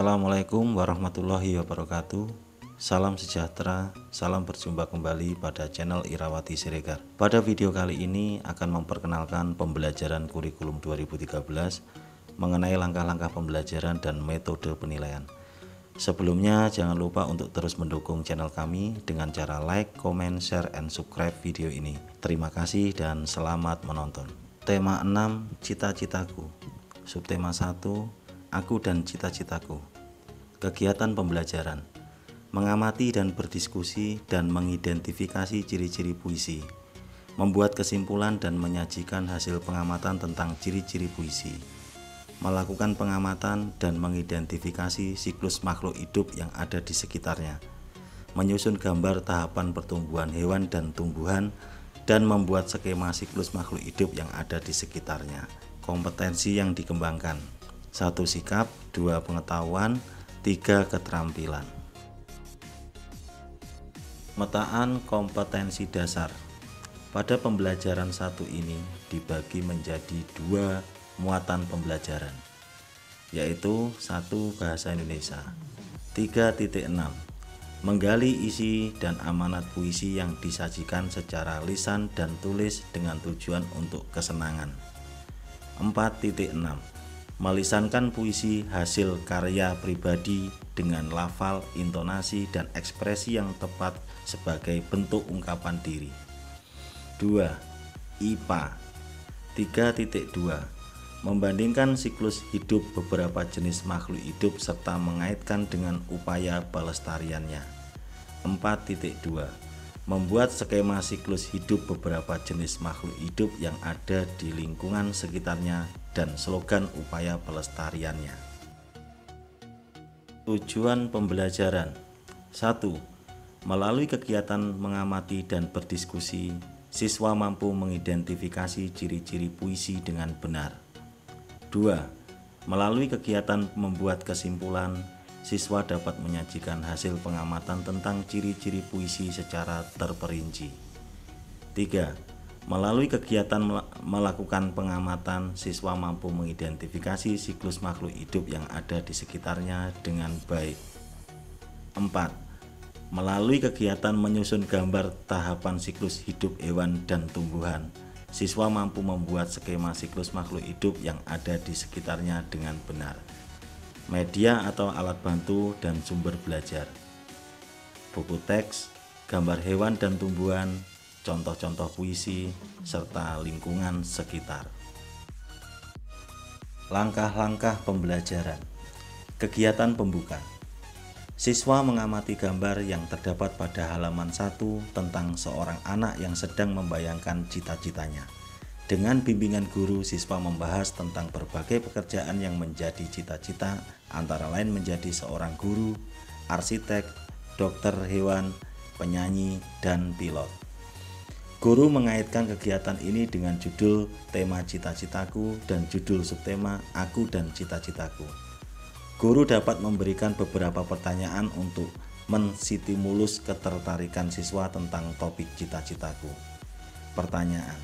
Assalamualaikum warahmatullahi wabarakatuh. Salam sejahtera, salam berjumpa kembali pada channel Irawati Siregar. Pada video kali ini akan memperkenalkan pembelajaran kurikulum 2013 mengenai langkah-langkah pembelajaran dan metode penilaian. Sebelumnya jangan lupa untuk terus mendukung channel kami dengan cara like, comment, share, and subscribe video ini. Terima kasih dan selamat menonton. Tema 6, cita-citaku. Subtema 1, aku dan cita-citaku. Kegiatan pembelajaran: mengamati dan berdiskusi dan mengidentifikasi ciri-ciri puisi, membuat kesimpulan dan menyajikan hasil pengamatan tentang ciri-ciri puisi, melakukan pengamatan dan mengidentifikasi siklus makhluk hidup yang ada di sekitarnya, menyusun gambar tahapan pertumbuhan hewan dan tumbuhan, dan membuat skema siklus makhluk hidup yang ada di sekitarnya. Kompetensi yang dikembangkan: 1. Sikap, 2. Pengetahuan, 3. Keterampilan. Pemetaan kompetensi dasar. Pada pembelajaran 1 ini dibagi menjadi 2 muatan pembelajaran, yaitu 1. Bahasa Indonesia. 3.6 Menggali isi dan amanat puisi yang disajikan secara lisan dan tulis dengan tujuan untuk kesenangan. 4.6 Melisankan puisi hasil karya pribadi dengan lafal, intonasi, dan ekspresi yang tepat sebagai bentuk ungkapan diri. 2. IPA. 3.2 Membandingkan siklus hidup beberapa jenis makhluk hidup serta mengaitkan dengan upaya pelestariannya. 4.2 Membuat skema siklus hidup beberapa jenis makhluk hidup yang ada di lingkungan sekitarnya dan slogan upaya pelestariannya. Tujuan pembelajaran: 1. Melalui kegiatan mengamati dan berdiskusi, siswa mampu mengidentifikasi ciri-ciri puisi dengan benar. 2. Melalui kegiatan membuat kesimpulan, siswa dapat menyajikan hasil pengamatan tentang ciri-ciri puisi secara terperinci. 3. Melalui kegiatan melakukan pengamatan, siswa mampu mengidentifikasi siklus makhluk hidup yang ada di sekitarnya dengan baik. 4. Melalui kegiatan menyusun gambar tahapan siklus hidup hewan dan tumbuhan, siswa mampu membuat skema siklus makhluk hidup yang ada di sekitarnya dengan benar. Media atau alat bantu dan sumber belajar: buku teks, gambar hewan dan tumbuhan, contoh-contoh puisi, serta lingkungan sekitar. Langkah-langkah pembelajaran. Kegiatan pembuka: siswa mengamati gambar yang terdapat pada halaman 1 tentang seorang anak yang sedang membayangkan cita-citanya. Dengan bimbingan guru, siswa membahas tentang berbagai pekerjaan yang menjadi cita-cita, antara lain menjadi seorang guru, arsitek, dokter hewan, penyanyi, dan pilot. Guru mengaitkan kegiatan ini dengan judul tema cita-citaku dan judul subtema aku dan cita-citaku. Guru dapat memberikan beberapa pertanyaan untuk menstimulus ketertarikan siswa tentang topik cita-citaku. Pertanyaan: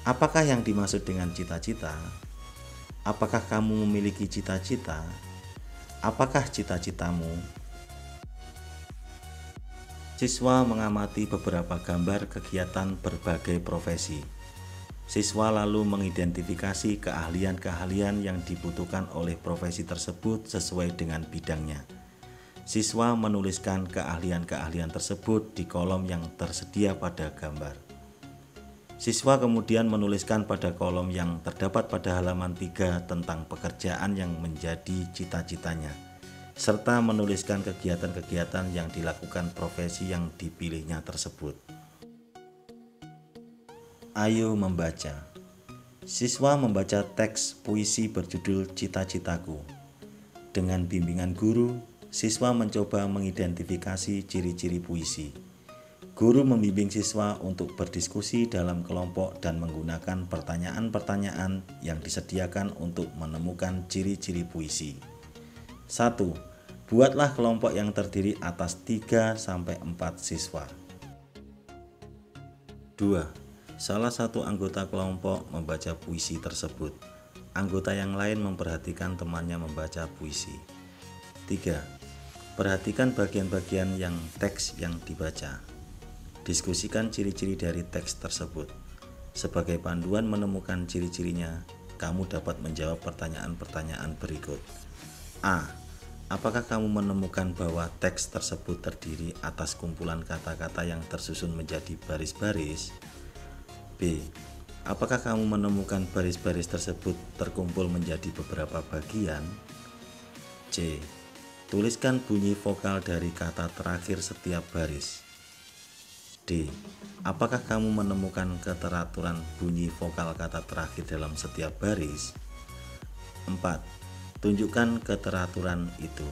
apakah yang dimaksud dengan cita-cita? Apakah kamu memiliki cita-cita? Apakah cita-citamu? Siswa mengamati beberapa gambar kegiatan berbagai profesi. Siswa lalu mengidentifikasi keahlian-keahlian yang dibutuhkan oleh profesi tersebut sesuai dengan bidangnya. Siswa menuliskan keahlian-keahlian tersebut di kolom yang tersedia pada gambar. Siswa kemudian menuliskan pada kolom yang terdapat pada halaman 3 tentang pekerjaan yang menjadi cita-citanya, serta menuliskan kegiatan-kegiatan yang dilakukan profesi yang dipilihnya tersebut. Ayo membaca. Siswa membaca teks puisi berjudul Cita-citaku. Dengan bimbingan guru, siswa mencoba mengidentifikasi ciri-ciri puisi. Guru membimbing siswa untuk berdiskusi dalam kelompok dan menggunakan pertanyaan-pertanyaan yang disediakan untuk menemukan ciri-ciri puisi. 1. Buatlah kelompok yang terdiri atas 3-4 siswa. 2. Salah satu anggota kelompok membaca puisi tersebut. Anggota yang lain memperhatikan temannya membaca puisi. 3. Perhatikan bagian-bagian yang teks yang dibaca. Diskusikan ciri-ciri dari teks tersebut. Sebagai panduan menemukan ciri-cirinya, kamu dapat menjawab pertanyaan-pertanyaan berikut. A. Apakah kamu menemukan bahwa teks tersebut terdiri atas kumpulan kata-kata yang tersusun menjadi baris-baris? B. Apakah kamu menemukan baris-baris tersebut terkumpul menjadi beberapa bagian? C. Tuliskan bunyi vokal dari kata terakhir setiap baris. D. Apakah kamu menemukan keteraturan bunyi vokal kata terakhir dalam setiap baris? 4. Tunjukkan keteraturan itu.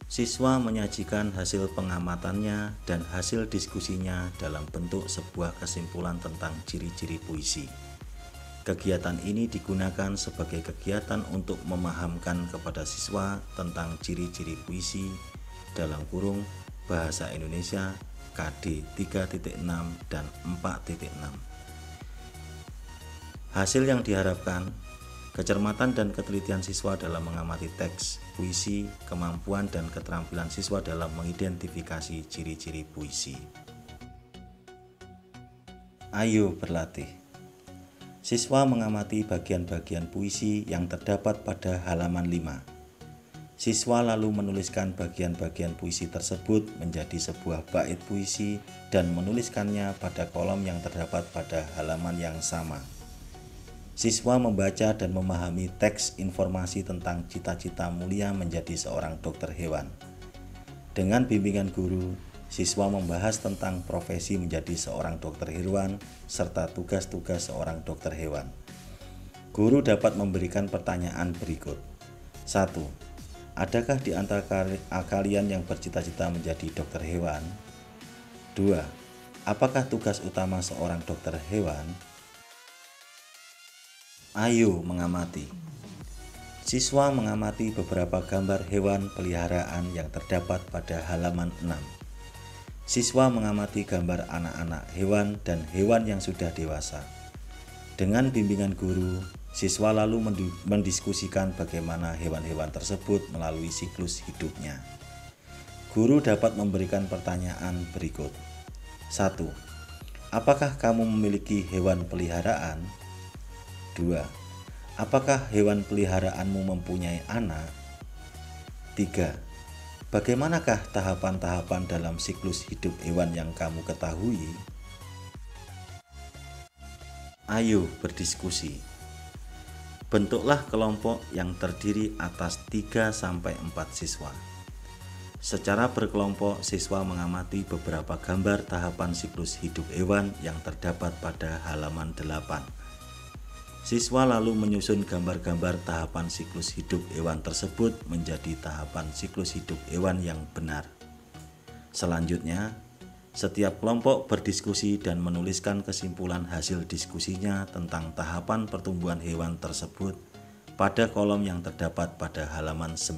Siswa menyajikan hasil pengamatannya dan hasil diskusinya dalam bentuk sebuah kesimpulan tentang ciri-ciri puisi. Kegiatan ini digunakan sebagai kegiatan untuk memahamkan kepada siswa tentang ciri-ciri puisi dalam kurung Bahasa Indonesia KD 3.6 dan 4.6. Hasil yang diharapkan: kecermatan dan ketelitian siswa dalam mengamati teks puisi, kemampuan dan keterampilan siswa dalam mengidentifikasi ciri-ciri puisi. Ayo berlatih. Siswa mengamati bagian-bagian puisi yang terdapat pada halaman 5. Siswa lalu menuliskan bagian-bagian puisi tersebut menjadi sebuah bait puisi dan menuliskannya pada kolom yang terdapat pada halaman yang sama. Siswa membaca dan memahami teks informasi tentang cita-cita mulia menjadi seorang dokter hewan. Dengan bimbingan guru, siswa membahas tentang profesi menjadi seorang dokter hewan serta tugas-tugas seorang dokter hewan. Guru dapat memberikan pertanyaan berikut. 1. Adakah di antara kalian yang bercita-cita menjadi dokter hewan? 2. Apakah tugas utama seorang dokter hewan? Ayo mengamati. Siswa mengamati beberapa gambar hewan peliharaan yang terdapat pada halaman 6. Siswa mengamati gambar anak-anak hewan dan hewan yang sudah dewasa. Dengan bimbingan guru, siswa lalu mendiskusikan bagaimana hewan-hewan tersebut melalui siklus hidupnya. Guru dapat memberikan pertanyaan berikut. 1. Apakah kamu memiliki hewan peliharaan? 2. Apakah hewan peliharaanmu mempunyai anak? 3. Bagaimanakah tahapan-tahapan dalam siklus hidup hewan yang kamu ketahui? Ayo berdiskusi. Bentuklah kelompok yang terdiri atas 3-4 siswa. Secara berkelompok, siswa mengamati beberapa gambar tahapan siklus hidup hewan yang terdapat pada halaman 8. Siswa lalu menyusun gambar-gambar tahapan siklus hidup hewan tersebut menjadi tahapan siklus hidup hewan yang benar. Selanjutnya, setiap kelompok berdiskusi dan menuliskan kesimpulan hasil diskusinya tentang tahapan pertumbuhan hewan tersebut pada kolom yang terdapat pada halaman 9.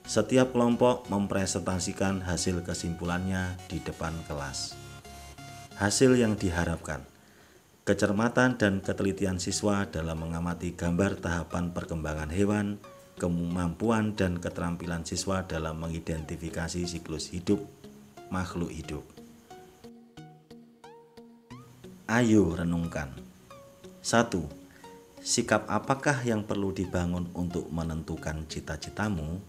Setiap kelompok mempresentasikan hasil kesimpulannya di depan kelas. Hasil yang diharapkan: kecermatan dan ketelitian siswa dalam mengamati gambar tahapan perkembangan hewan, kemampuan dan keterampilan siswa dalam mengidentifikasi siklus hidup makhluk hidup. Ayo renungkan. 1. Sikap apakah yang perlu dibangun untuk menentukan cita-citamu?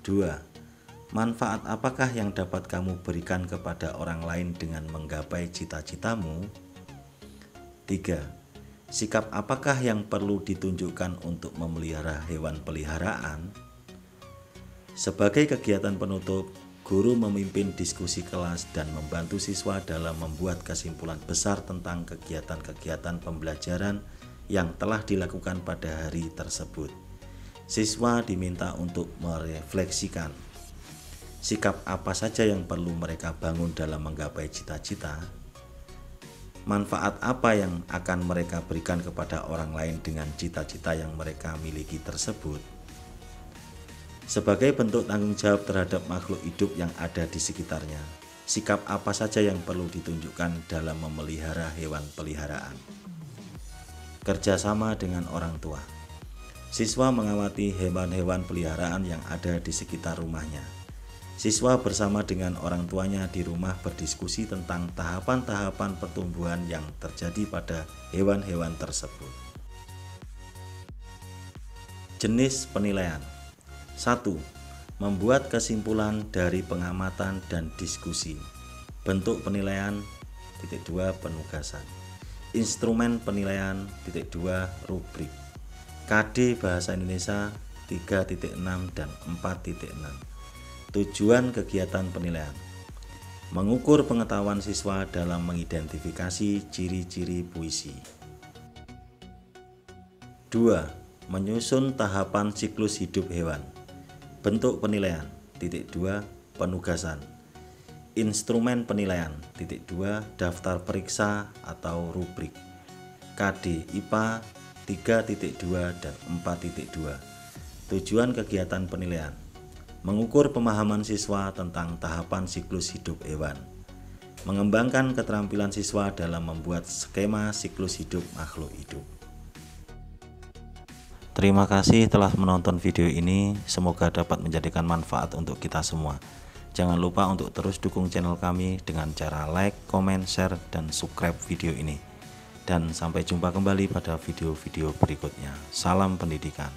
2. Manfaat apakah yang dapat kamu berikan kepada orang lain dengan menggapai cita-citamu? 3. Sikap apakah yang perlu ditunjukkan untuk memelihara hewan peliharaan? Sebagai kegiatan penutup, guru memimpin diskusi kelas dan membantu siswa dalam membuat kesimpulan besar tentang kegiatan-kegiatan pembelajaran yang telah dilakukan pada hari tersebut. Siswa diminta untuk merefleksikan sikap apa saja yang perlu mereka bangun dalam menggapai cita-cita, manfaat apa yang akan mereka berikan kepada orang lain dengan cita-cita yang mereka miliki tersebut. Sebagai bentuk tanggung jawab terhadap makhluk hidup yang ada di sekitarnya, sikap apa saja yang perlu ditunjukkan dalam memelihara hewan peliharaan. Kerjasama dengan orang tua. Siswa mengamati hewan-hewan peliharaan yang ada di sekitar rumahnya. Siswa bersama dengan orang tuanya di rumah berdiskusi tentang tahapan-tahapan pertumbuhan yang terjadi pada hewan-hewan tersebut. Jenis penilaian. 1. Membuat kesimpulan dari pengamatan dan diskusi. Bentuk penilaian. 2. Penugasan. Instrumen penilaian. 2. Rubrik. KD Bahasa Indonesia 3.6 dan 4.6. Tujuan kegiatan penilaian: mengukur pengetahuan siswa dalam mengidentifikasi ciri-ciri puisi. 2. Menyusun tahapan siklus hidup hewan. Bentuk penilaian. 2. Penugasan. Instrumen penilaian. 2. Daftar periksa atau rubrik. KD IPA 3.2 dan 4.2. Tujuan kegiatan penilaian: mengukur pemahaman siswa tentang tahapan siklus hidup hewan, mengembangkan keterampilan siswa dalam membuat skema siklus hidup makhluk hidup. Terima kasih telah menonton video ini, semoga dapat menjadikan manfaat untuk kita semua. Jangan lupa untuk terus dukung channel kami dengan cara like, comment, share, dan subscribe video ini. Dan sampai jumpa kembali pada video-video berikutnya. Salam pendidikan.